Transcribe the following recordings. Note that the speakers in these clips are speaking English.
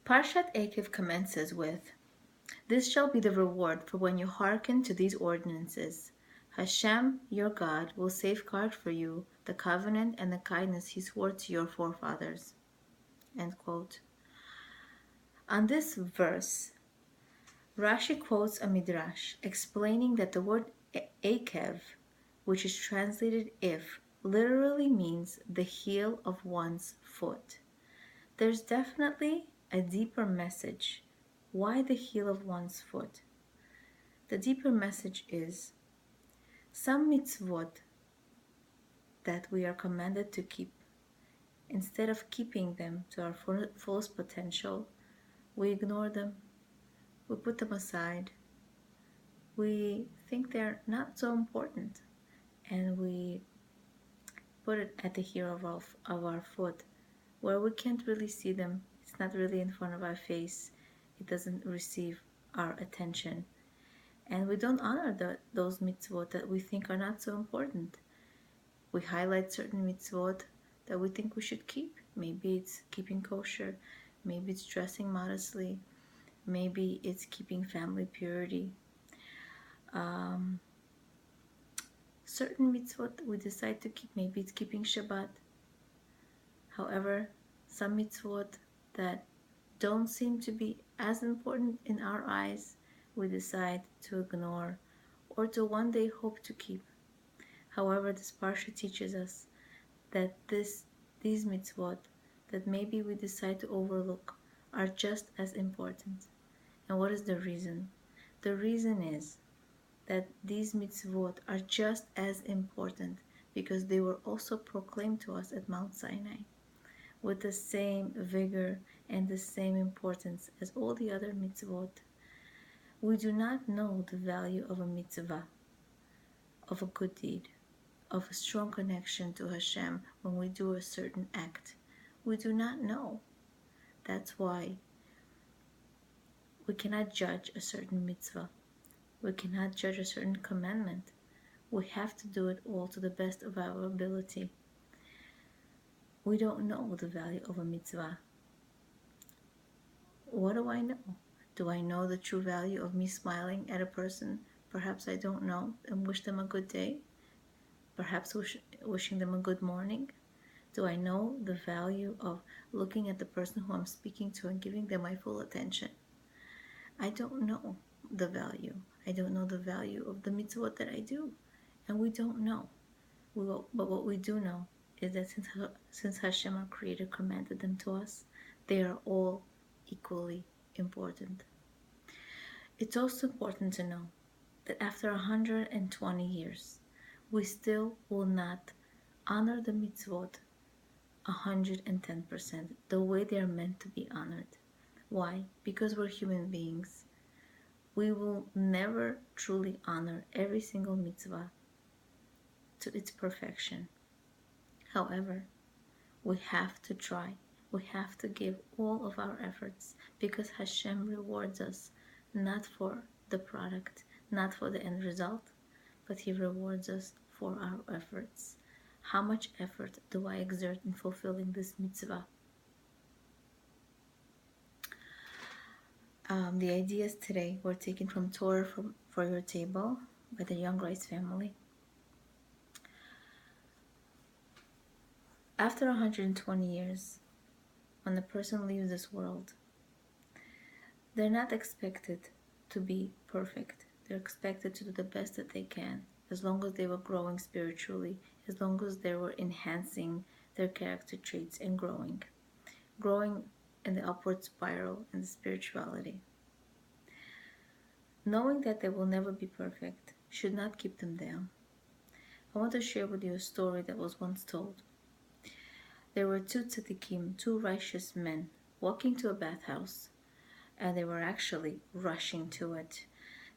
Parshat Eikev commences with, "This shall be the reward for when you hearken to these ordinances. Hashem, your God, will safeguard for you the covenant and the kindness he swore to your forefathers." End quote. On this verse, Rashi quotes a midrash explaining that the word Eikev, which is translated if, literally means the heel of one's foot. There's definitely a deeper message. Why the heel of one's foot? The deeper message is some mitzvot that we are commanded to keep. Instead of keeping them to our fullest potential, we ignore them, we put them aside, we think they're not so important, and we put it at the heel of our foot where we can't really see them. It's not really in front of our face. It doesn't receive our attention. And we don't honor those mitzvot that we think are not so important. We highlight certain mitzvot that we think we should keep. Maybe it's keeping kosher. Maybe it's dressing modestly. Maybe it's keeping family purity. Certain mitzvot we decide to keep. Maybe it's keeping Shabbat. However, some mitzvot that don't seem to be as important in our eyes, we decide to ignore or to one day hope to keep. However, this parsha teaches us that these mitzvot that maybe we decide to overlook are just as important. And what is the reason? The reason is that these mitzvot are just as important because they were also proclaimed to us at Mount Sinai with the same vigor and the same importance as all the other mitzvot. We do not know the value of a mitzvah, of a good deed, of a strong connection to Hashem when we do a certain act. We do not know. That's why we cannot judge a certain mitzvah. We cannot judge a certain commandment. We have to do it all to the best of our ability. We don't know the value of a mitzvah. What do I know? Do I know the true value of me smiling at a person perhaps I don't know and wish them a good day? Perhaps wishing them a good morning? Do I know the value of looking at the person who I'm speaking to and giving them my full attention? I don't know the value. I don't know the value of the mitzvot that I do. And we don't know. But what we do know is that since Hashem, our Creator, commanded them to us, they are all equally important. It's also important to know that after 120 years, we still will not honor the mitzvot 110% the way they are meant to be honored. Why? Because we're human beings. We will never truly honor every single mitzvah to its perfection. However, we have to try. We have to give all of our efforts because Hashem rewards us not for the product, not for the end result, but He rewards us for our efforts. How much effort do I exert in fulfilling this mitzvah? The ideas today were taken from Torah for Your Table by the Young Rice family. After 120 years, when the person leaves this world, they're not expected to be perfect. They're expected to do the best that they can, as long as they were growing spiritually, as long as they were enhancing their character traits and growing in the upward spiral in the spirituality. Knowing that they will never be perfect should not keep them down. I want to share with you a story that was once told. There were two tzaddikim, two righteous men, walking to a bathhouse, and they were actually rushing to it.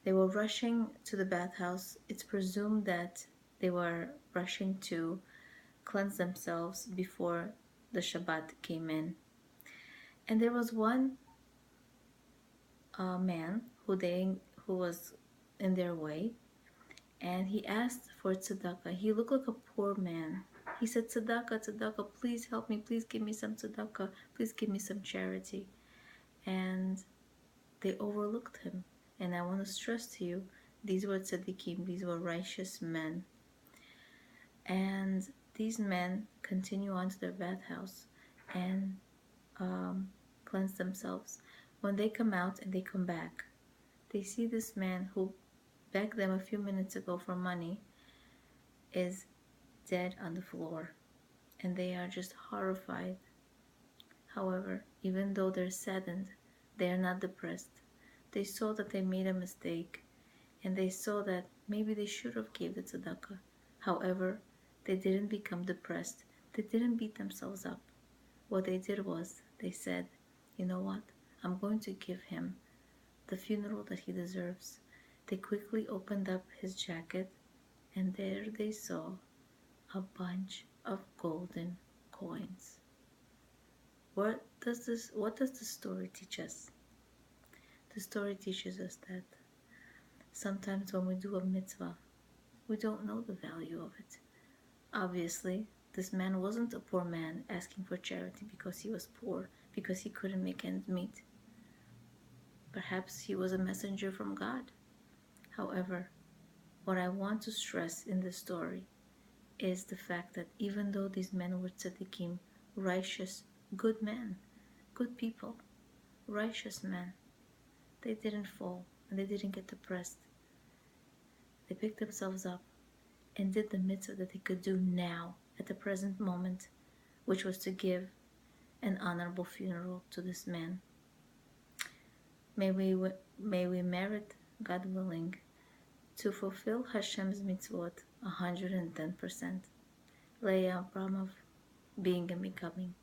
They were rushing to the bathhouse. It's presumed that they were rushing to cleanse themselves before the Shabbat came in. And there was one man who was in their way, and he asked for tzedakah. He looked like a poor man. He said, "Tzedakah, tzedakah, please help me. Please give me some tzedakah. Please give me some charity." and they overlooked him. And I want to stress to you, these were tzaddikim, these were righteous men. And these men continue on to their bathhouse and cleanse themselves. When they come out and they come back, they see this man who begged them a few minutes ago for money is dead on the floor, and they are just horrified. However, even though they're saddened, they are not depressed. They saw that they made a mistake, and they saw that maybe they should have gave the tzedakah. However, they didn't become depressed. They didn't beat themselves up. What they did was, they said, you know what? I'm going to give him the funeral that he deserves. They quickly opened up his jacket, and there they saw a bunch of golden coins. What does the story teach us? The story teaches us that sometimes when we do a mitzvah, we don't know the value of it. Obviously, this man wasn't a poor man asking for charity because he was poor, because he couldn't make ends meet. Perhaps he was a messenger from God. However, what I want to stress in this story is the fact that even though these men were tzaddikim, righteous, good men, good people, righteous men, they didn't fall and they didn't get depressed. They picked themselves up and did the mitzvah that they could do now at the present moment, which was to give an honorable funeral to this man. May we merit, God willing, to fulfill Hashem's mitzvot 110%. Leah Abramov, being and becoming.